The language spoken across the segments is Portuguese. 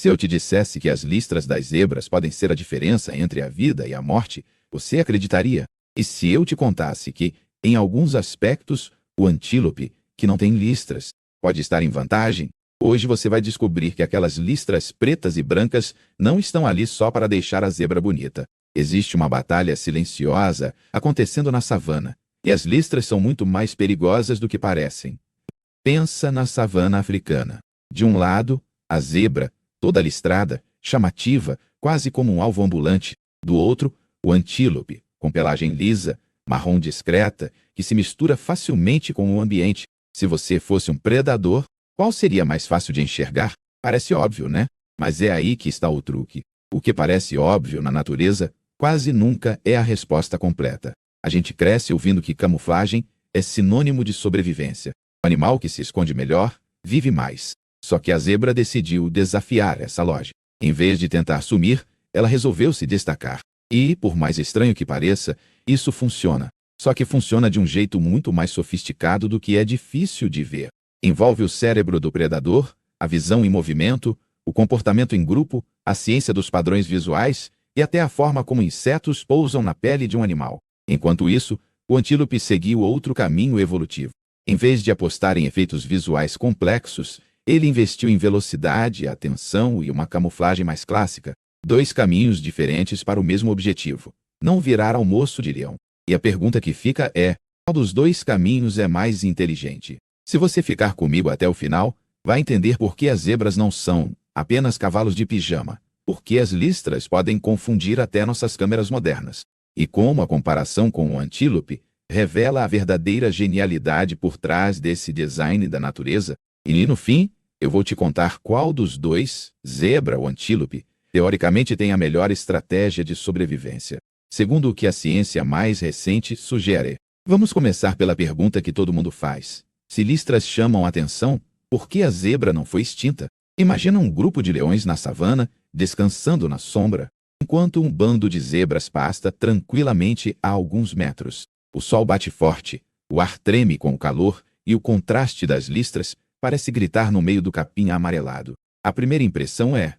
Se eu te dissesse que as listras das zebras podem ser a diferença entre a vida e a morte, você acreditaria? E se eu te contasse que, em alguns aspectos, o antílope, que não tem listras, pode estar em vantagem? Hoje você vai descobrir que aquelas listras pretas e brancas não estão ali só para deixar a zebra bonita. Existe uma batalha silenciosa acontecendo na savana, e as listras são muito mais perigosas do que parecem. Pensa na savana africana. De um lado, a zebra, toda listrada, chamativa, quase como um alvo ambulante. Do outro, o antílope, com pelagem lisa, marrom discreta, que se mistura facilmente com o ambiente. Se você fosse um predador, qual seria mais fácil de enxergar? Parece óbvio, né? Mas é aí que está o truque. O que parece óbvio na natureza, quase nunca é a resposta completa. A gente cresce ouvindo que camuflagem é sinônimo de sobrevivência. O animal que se esconde melhor, vive mais. Só que a zebra decidiu desafiar essa lógica. Em vez de tentar sumir, ela resolveu se destacar. E, por mais estranho que pareça, isso funciona. Só que funciona de um jeito muito mais sofisticado do que é difícil de ver. Envolve o cérebro do predador, a visão em movimento, o comportamento em grupo, a ciência dos padrões visuais e até a forma como insetos pousam na pele de um animal. Enquanto isso, o antílope seguiu outro caminho evolutivo. Em vez de apostar em efeitos visuais complexos, ele investiu em velocidade, atenção e uma camuflagem mais clássica. Dois caminhos diferentes para o mesmo objetivo: não virar almoço de leão. E a pergunta que fica é: qual dos dois caminhos é mais inteligente? Se você ficar comigo até o final, vai entender por que as zebras não são apenas cavalos de pijama, por que as listras podem confundir até nossas câmeras modernas, e como a comparação com o antílope revela a verdadeira genialidade por trás desse design da natureza. E no fim, eu vou te contar qual dos dois, zebra ou antílope, teoricamente tem a melhor estratégia de sobrevivência, segundo o que a ciência mais recente sugere. Vamos começar pela pergunta que todo mundo faz. Se listras chamam a atenção, por que a zebra não foi extinta? Imagina um grupo de leões na savana, descansando na sombra, enquanto um bando de zebras pasta tranquilamente a alguns metros. O sol bate forte, o ar treme com o calor e o contraste das listras parece gritar no meio do capim amarelado. A primeira impressão é: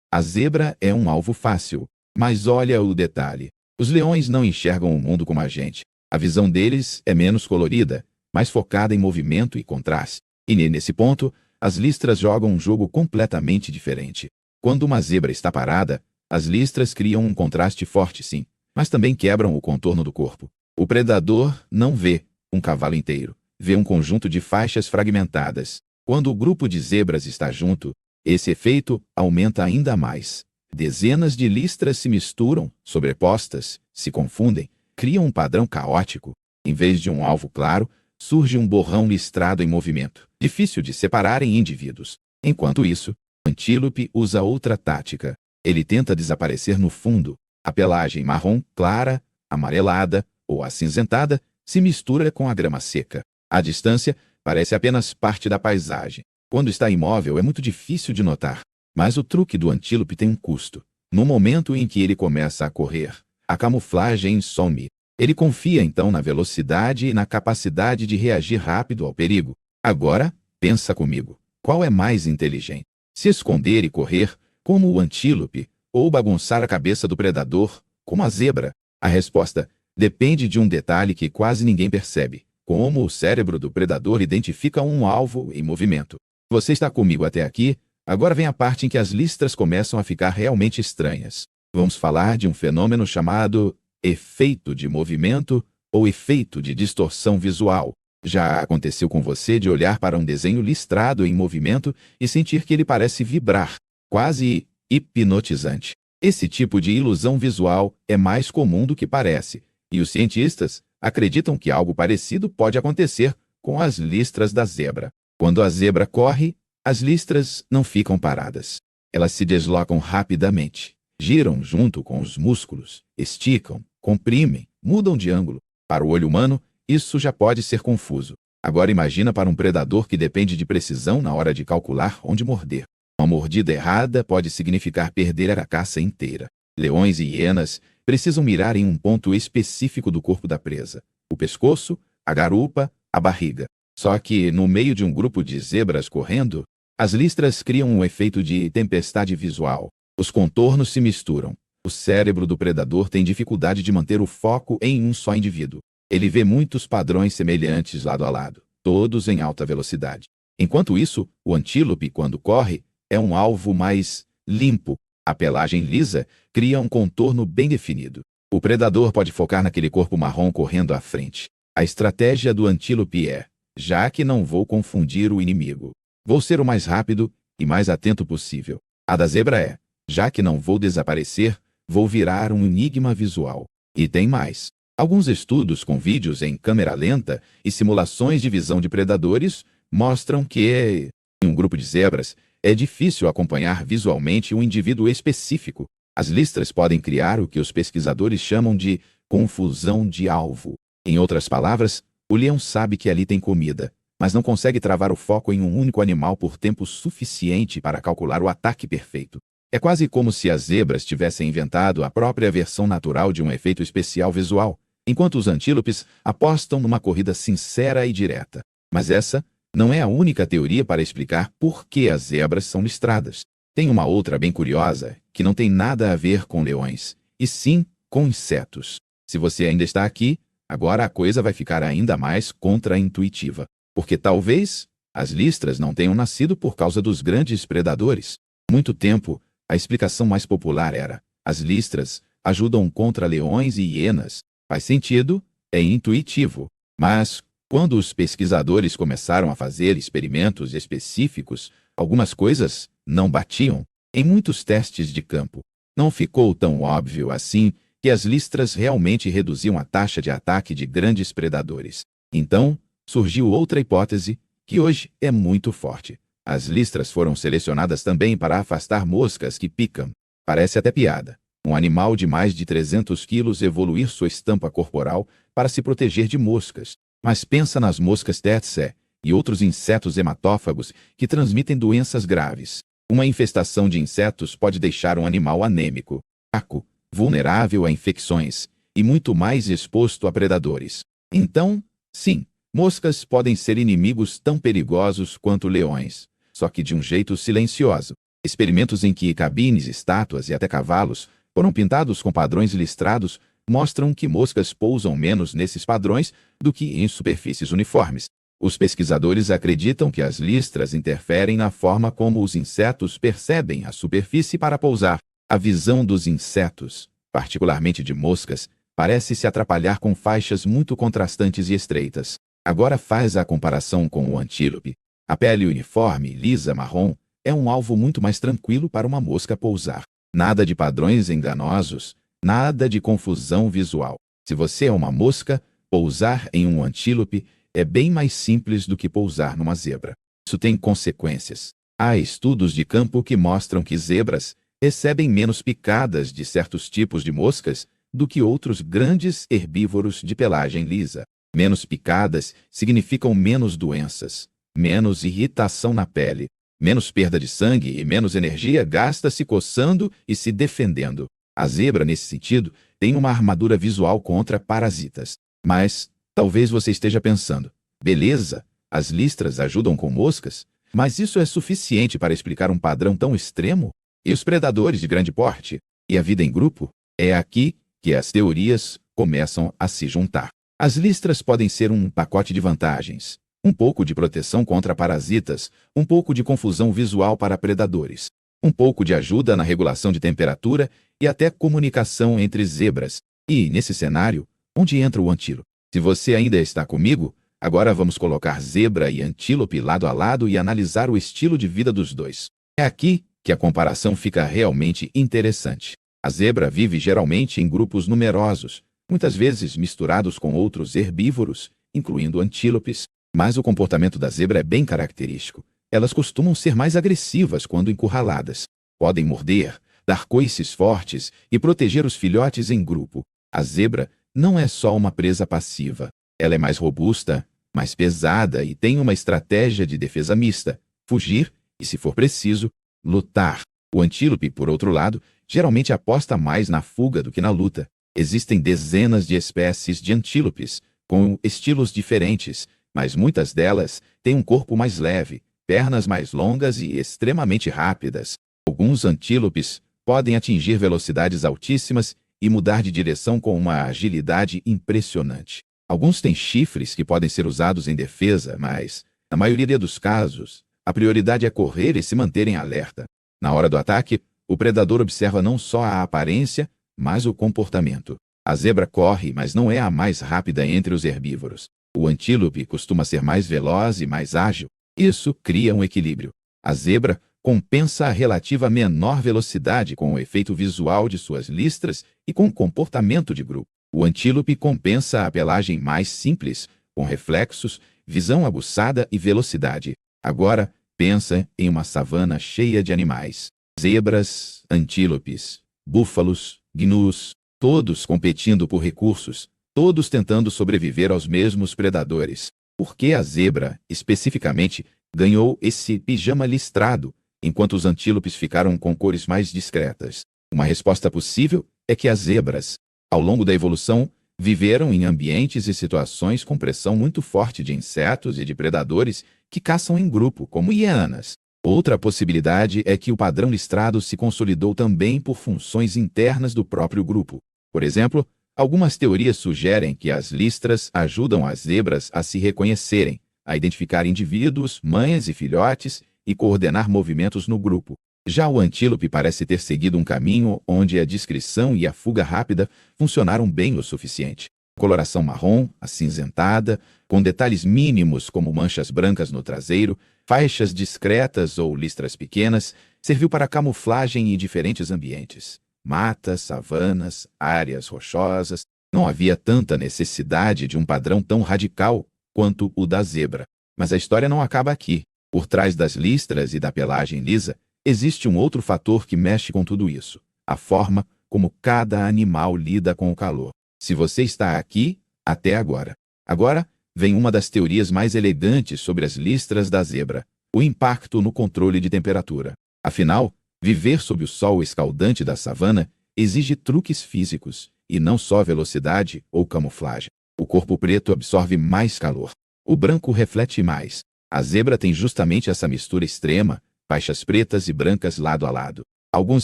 a zebra é um alvo fácil. Mas olha o detalhe. Os leões não enxergam o mundo como a gente. A visão deles é menos colorida, mais focada em movimento e contraste. E nesse ponto, as listras jogam um jogo completamente diferente. Quando uma zebra está parada, as listras criam um contraste forte, sim, mas também quebram o contorno do corpo. O predador não vê um cavalo inteiro, vê um conjunto de faixas fragmentadas. Quando o grupo de zebras está junto, esse efeito aumenta ainda mais. Dezenas de listras se misturam, sobrepostas, se confundem, criam um padrão caótico. Em vez de um alvo claro, surge um borrão listrado em movimento, difícil de separar em indivíduos. Enquanto isso, o antílope usa outra tática. Ele tenta desaparecer no fundo. A pelagem marrom clara, amarelada ou acinzentada se mistura com a grama seca. À distância, parece apenas parte da paisagem. Quando está imóvel, é muito difícil de notar. Mas o truque do antílope tem um custo. No momento em que ele começa a correr, a camuflagem some. Ele confia então na velocidade e na capacidade de reagir rápido ao perigo. Agora, pensa comigo. Qual é mais inteligente? Se esconder e correr, como o antílope, ou bagunçar a cabeça do predador, como a zebra? A resposta depende de um detalhe que quase ninguém percebe: como o cérebro do predador identifica um alvo em movimento. Você está comigo até aqui? Agora vem a parte em que as listras começam a ficar realmente estranhas. Vamos falar de um fenômeno chamado efeito de movimento ou efeito de distorção visual. Já aconteceu com você de olhar para um desenho listrado em movimento e sentir que ele parece vibrar, quase hipnotizante? Esse tipo de ilusão visual é mais comum do que parece, e os cientistas acreditam que algo parecido pode acontecer com as listras da zebra. Quando a zebra corre, as listras não ficam paradas. Elas se deslocam rapidamente, giram junto com os músculos, esticam, comprimem, mudam de ângulo. Para o olho humano, isso já pode ser confuso. Agora imagina para um predador que depende de precisão na hora de calcular onde morder. Uma mordida errada pode significar perder a caça inteira. Leões e hienas precisam mirar em um ponto específico do corpo da presa: o pescoço, a garupa, a barriga. Só que, no meio de um grupo de zebras correndo, As listras criam um efeito de tempestade visual. Os contornos se misturam. O cérebro do predador tem dificuldade de manter o foco em um só indivíduo. Ele vê muitos padrões semelhantes lado a lado, todos em alta velocidade. Enquanto isso, o antílope, quando corre, é um alvo mais limpo. A pelagem lisa cria um contorno bem definido. O predador pode focar naquele corpo marrom correndo à frente. A estratégia do antílope é: já que não vou confundir o inimigo, vou ser o mais rápido e mais atento possível. A da zebra é: já que não vou desaparecer, vou virar um enigma visual. E tem mais. Alguns estudos com vídeos em câmera lenta e simulações de visão de predadores mostram que, em um grupo de zebras, é difícil acompanhar visualmente um indivíduo específico. As listras podem criar o que os pesquisadores chamam de confusão de alvo. Em outras palavras, o leão sabe que ali tem comida, mas não consegue travar o foco em um único animal por tempo suficiente para calcular o ataque perfeito. É quase como se as zebras tivessem inventado a própria versão natural de um efeito especial visual, enquanto os antílopes apostam numa corrida sincera e direta. Mas essa não é a única teoria para explicar por que as zebras são listradas. Tem uma outra bem curiosa, que não tem nada a ver com leões, e sim com insetos. Se você ainda está aqui, agora a coisa vai ficar ainda mais contraintuitiva, porque talvez as listras não tenham nascido por causa dos grandes predadores. Muito tempo, a explicação mais popular era: as listras ajudam contra leões e hienas. Faz sentido, é intuitivo. Mas, quando os pesquisadores começaram a fazer experimentos específicos, algumas coisas não batiam. Em muitos testes de campo, não ficou tão óbvio assim que as listras realmente reduziam a taxa de ataque de grandes predadores. Então, surgiu outra hipótese, que hoje é muito forte. As listras foram selecionadas também para afastar moscas que picam. Parece até piada. Um animal de mais de 300 quilos evoluir sua estampa corporal para se proteger de moscas. Mas pensa nas moscas tsetse e outros insetos hematófagos que transmitem doenças graves. Uma infestação de insetos pode deixar um animal anêmico, fraco, vulnerável a infecções e muito mais exposto a predadores. Então, sim, moscas podem ser inimigos tão perigosos quanto leões, só que de um jeito silencioso. Experimentos em que cabines, estátuas e até cavalos foram pintados com padrões listrados mostram que moscas pousam menos nesses padrões do que em superfícies uniformes. Os pesquisadores acreditam que as listras interferem na forma como os insetos percebem a superfície para pousar. A visão dos insetos, particularmente de moscas, parece se atrapalhar com faixas muito contrastantes e estreitas. Agora faz a comparação com o antílope. A pele uniforme, lisa, marrom, é um alvo muito mais tranquilo para uma mosca pousar. Nada de padrões enganosos, nada de confusão visual. Se você é uma mosca, pousar em um antílope é bem mais simples do que pousar numa zebra. Isso tem consequências. Há estudos de campo que mostram que zebras recebem menos picadas de certos tipos de moscas do que outros grandes herbívoros de pelagem lisa. Menos picadas significam menos doenças, menos irritação na pele, menos perda de sangue e menos energia gasta se coçando e se defendendo. A zebra, nesse sentido, tem uma armadura visual contra parasitas. Mas talvez você esteja pensando: beleza, as listras ajudam com moscas, mas isso é suficiente para explicar um padrão tão extremo? E os predadores de grande porte? E a vida em grupo? É aqui que as teorias começam a se juntar. As listras podem ser um pacote de vantagens. Um pouco de proteção contra parasitas, um pouco de confusão visual para predadores, um pouco de ajuda na regulação de temperatura e até comunicação entre zebras. E, nesse cenário, onde entra o antílope? Se você ainda está comigo, agora vamos colocar zebra e antílope lado a lado e analisar o estilo de vida dos dois. É aqui que a comparação fica realmente interessante. A zebra vive geralmente em grupos numerosos, muitas vezes misturados com outros herbívoros, incluindo antílopes, mas o comportamento da zebra é bem característico. Elas costumam ser mais agressivas quando encurraladas. Podem morder, dar coices fortes e proteger os filhotes em grupo. A zebra não é só uma presa passiva. Ela é mais robusta, mais pesada e tem uma estratégia de defesa mista: fugir e, se for preciso, lutar. O antílope, por outro lado, geralmente aposta mais na fuga do que na luta. Existem dezenas de espécies de antílopes, com estilos diferentes, mas muitas delas têm um corpo mais leve, pernas mais longas e extremamente rápidas. Alguns antílopes podem atingir velocidades altíssimas e mudar de direção com uma agilidade impressionante. Alguns têm chifres que podem ser usados em defesa, mas, na maioria dos casos, a prioridade é correr e se manter em alerta. Na hora do ataque, o predador observa não só a aparência, mas o comportamento. A zebra corre, mas não é a mais rápida entre os herbívoros. O antílope costuma ser mais veloz e mais ágil. Isso cria um equilíbrio. A zebra compensa a relativa menor velocidade com o efeito visual de suas listras e com o comportamento de grupo. O antílope compensa a pelagem mais simples, com reflexos, visão aguçada e velocidade. Agora, pensa em uma savana cheia de animais. Zebras, antílopes, búfalos, gnus, todos competindo por recursos, todos tentando sobreviver aos mesmos predadores. Por que a zebra, especificamente, ganhou esse pijama listrado, enquanto os antílopes ficaram com cores mais discretas? Uma resposta possível é que as zebras, ao longo da evolução, viveram em ambientes e situações com pressão muito forte de insetos e de predadores que caçam em grupo, como hienas. Outra possibilidade é que o padrão listrado se consolidou também por funções internas do próprio grupo. Por exemplo, algumas teorias sugerem que as listras ajudam as zebras a se reconhecerem, a identificar indivíduos, mães e filhotes e coordenar movimentos no grupo. Já o antílope parece ter seguido um caminho onde a discrição e a fuga rápida funcionaram bem o suficiente. A coloração marrom, acinzentada, com detalhes mínimos como manchas brancas no traseiro, faixas discretas ou listras pequenas, serviu para camuflagem em diferentes ambientes. Matas, savanas, áreas rochosas. Não havia tanta necessidade de um padrão tão radical quanto o da zebra. Mas a história não acaba aqui. Por trás das listras e da pelagem lisa, existe um outro fator que mexe com tudo isso: a forma como cada animal lida com o calor. Se você está aqui, até agora. Agora, vem uma das teorias mais elegantes sobre as listras da zebra: o impacto no controle de temperatura. Afinal, viver sob o sol escaldante da savana exige truques físicos, e não só velocidade ou camuflagem. O corpo preto absorve mais calor. O branco reflete mais. A zebra tem justamente essa mistura extrema, faixas pretas e brancas lado a lado. Alguns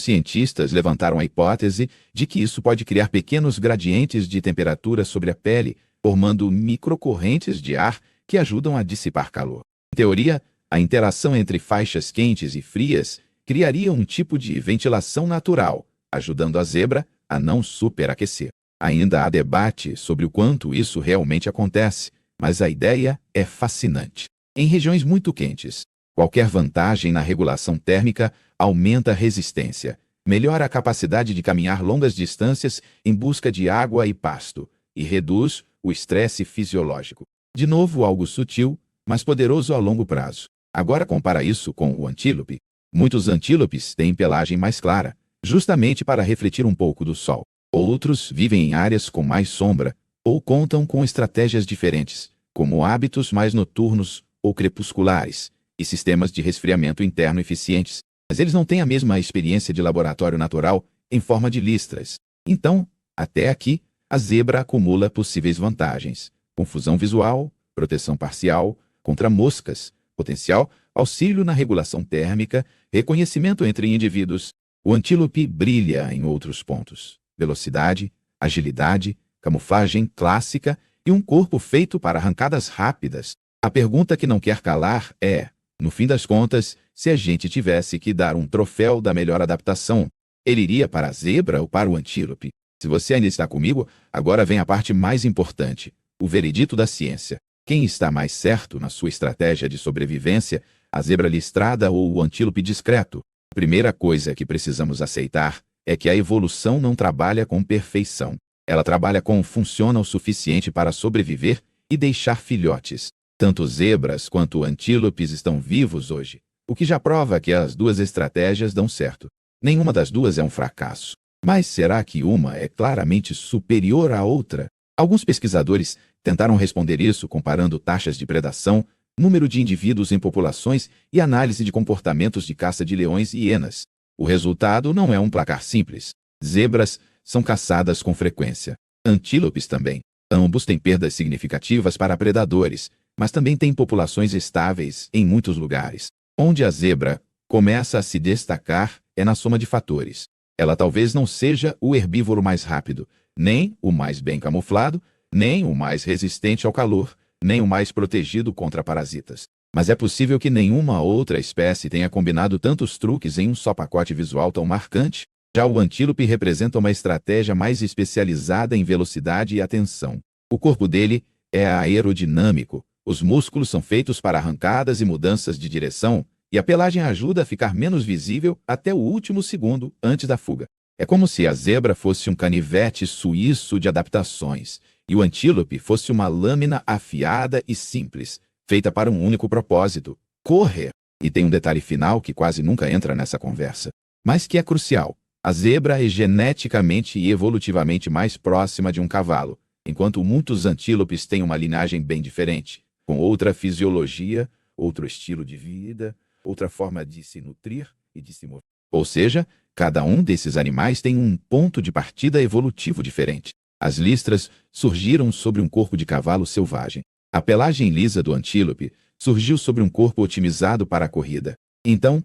cientistas levantaram a hipótese de que isso pode criar pequenos gradientes de temperatura sobre a pele, formando microcorrentes de ar que ajudam a dissipar calor. Em teoria, a interação entre faixas quentes e frias criaria um tipo de ventilação natural, ajudando a zebra a não superaquecer. Ainda há debate sobre o quanto isso realmente acontece, mas a ideia é fascinante. Em regiões muito quentes, qualquer vantagem na regulação térmica aumenta a resistência, melhora a capacidade de caminhar longas distâncias em busca de água e pasto, e reduz o estresse fisiológico. De novo, algo sutil, mas poderoso a longo prazo. Agora compara isso com o antílope. Muitos antílopes têm pelagem mais clara, justamente para refletir um pouco do sol. Outros vivem em áreas com mais sombra, ou contam com estratégias diferentes, como hábitos mais noturnos ou crepusculares, e sistemas de resfriamento interno eficientes. Mas eles não têm a mesma experiência de laboratório natural em forma de listras. Então, até aqui, a zebra acumula possíveis vantagens: confusão visual, proteção parcial contra moscas, potencial auxílio na regulação térmica, reconhecimento entre indivíduos. O antílope brilha em outros pontos: velocidade, agilidade, camuflagem clássica e um corpo feito para arrancadas rápidas. A pergunta que não quer calar é, no fim das contas, se a gente tivesse que dar um troféu da melhor adaptação, ele iria para a zebra ou para o antílope? Se você ainda está comigo, agora vem a parte mais importante: o veredito da ciência. Quem está mais certo na sua estratégia de sobrevivência, a zebra listrada ou o antílope discreto? A primeira coisa que precisamos aceitar é que a evolução não trabalha com perfeição. Ela trabalha com funciona o suficiente para sobreviver e deixar filhotes. Tanto zebras quanto antílopes estão vivos hoje, o que já prova que as duas estratégias dão certo. Nenhuma das duas é um fracasso. Mas será que uma é claramente superior à outra? Alguns pesquisadores tentaram responder isso comparando taxas de predação, número de indivíduos em populações e análise de comportamentos de caça de leões e hienas. O resultado não é um placar simples. Zebras são caçadas com frequência. Antílopes também. Ambos têm perdas significativas para predadores, mas também têm populações estáveis em muitos lugares. Onde a zebra começa a se destacar é na soma de fatores. Ela talvez não seja o herbívoro mais rápido, nem o mais bem camuflado, nem o mais resistente ao calor, nem o mais protegido contra parasitas. Mas é possível que nenhuma outra espécie tenha combinado tantos truques em um só pacote visual tão marcante. Já o antílope representa uma estratégia mais especializada em velocidade e atenção. O corpo dele é aerodinâmico, os músculos são feitos para arrancadas e mudanças de direção, e a pelagem ajuda a ficar menos visível até o último segundo antes da fuga. É como se a zebra fosse um canivete suíço de adaptações, e o antílope fosse uma lâmina afiada e simples, feita para um único propósito: correr. E tem um detalhe final que quase nunca entra nessa conversa, mas que é crucial. A zebra é geneticamente e evolutivamente mais próxima de um cavalo, enquanto muitos antílopes têm uma linhagem bem diferente, com outra fisiologia, outro estilo de vida, outra forma de se nutrir e de se mover. Ou seja, cada um desses animais tem um ponto de partida evolutivo diferente. As listras surgiram sobre um corpo de cavalo selvagem. A pelagem lisa do antílope surgiu sobre um corpo otimizado para a corrida. Então,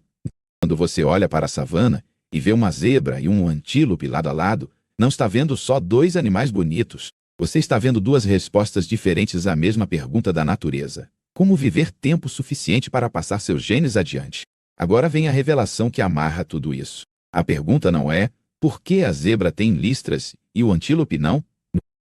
quando você olha para a savana e vê uma zebra e um antílope lado a lado, não está vendo só dois animais bonitos. Você está vendo duas respostas diferentes à mesma pergunta da natureza: como viver tempo suficiente para passar seus genes adiante? Agora vem a revelação que amarra tudo isso. A pergunta não é por que a zebra tem listras e o antílope não?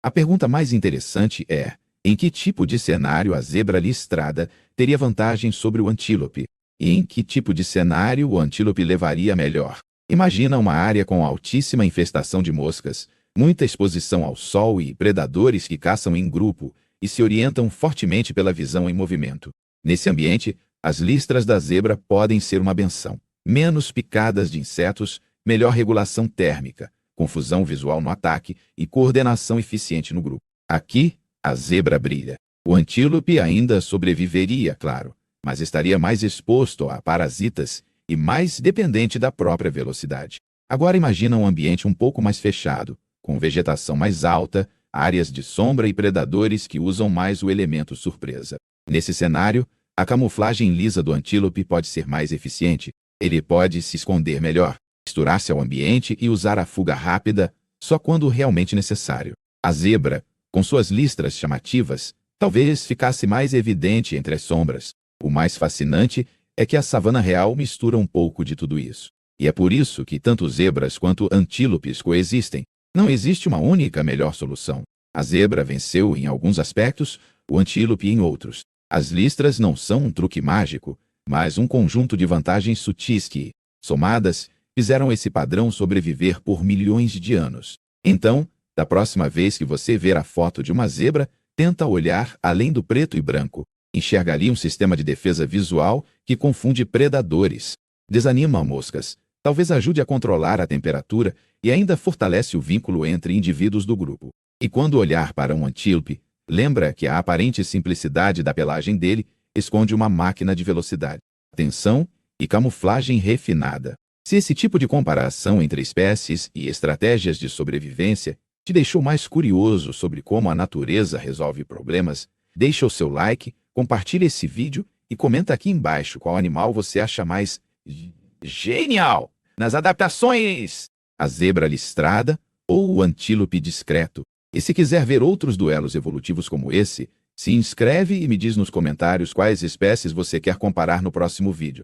A pergunta mais interessante é: em que tipo de cenário a zebra listrada teria vantagem sobre o antílope? E em que tipo de cenário o antílope levaria melhor? Imagina uma área com altíssima infestação de moscas, muita exposição ao sol e predadores que caçam em grupo e se orientam fortemente pela visão em movimento. Nesse ambiente, as listras da zebra podem ser uma benção. Menos picadas de insetos, melhor regulação térmica, confusão visual no ataque e coordenação eficiente no grupo. Aqui, a zebra brilha. O antílope ainda sobreviveria, claro, mas estaria mais exposto a parasitas e mais dependente da própria velocidade. Agora imagina um ambiente um pouco mais fechado, com vegetação mais alta, áreas de sombra e predadores que usam mais o elemento surpresa. Nesse cenário, a camuflagem lisa do antílope pode ser mais eficiente. Ele pode se esconder melhor, misturar-se ao ambiente e usar a fuga rápida só quando realmente necessário. A zebra, com suas listras chamativas, talvez ficasse mais evidente entre as sombras. O mais fascinante é que a savana real mistura um pouco de tudo isso. E é por isso que tanto zebras quanto antílopes coexistem. Não existe uma única melhor solução. A zebra venceu em alguns aspectos, o antílope em outros. As listras não são um truque mágico, mas um conjunto de vantagens sutis que, somadas, fizeram esse padrão sobreviver por milhões de anos. Então, da próxima vez que você ver a foto de uma zebra, tenta olhar além do preto e branco. Enxerga ali um sistema de defesa visual que confunde predadores, desanima moscas, talvez ajude a controlar a temperatura e ainda fortalece o vínculo entre indivíduos do grupo. E quando olhar para um antílope, lembra que a aparente simplicidade da pelagem dele esconde uma máquina de velocidade, atenção e camuflagem refinada. Se esse tipo de comparação entre espécies e estratégias de sobrevivência te deixou mais curioso sobre como a natureza resolve problemas, deixa o seu like, compartilhe esse vídeo e comenta aqui embaixo qual animal você acha mais genial nas adaptações: a zebra listrada ou o antílope discreto. E se quiser ver outros duelos evolutivos como esse, se inscreve e me diz nos comentários quais espécies você quer comparar no próximo vídeo.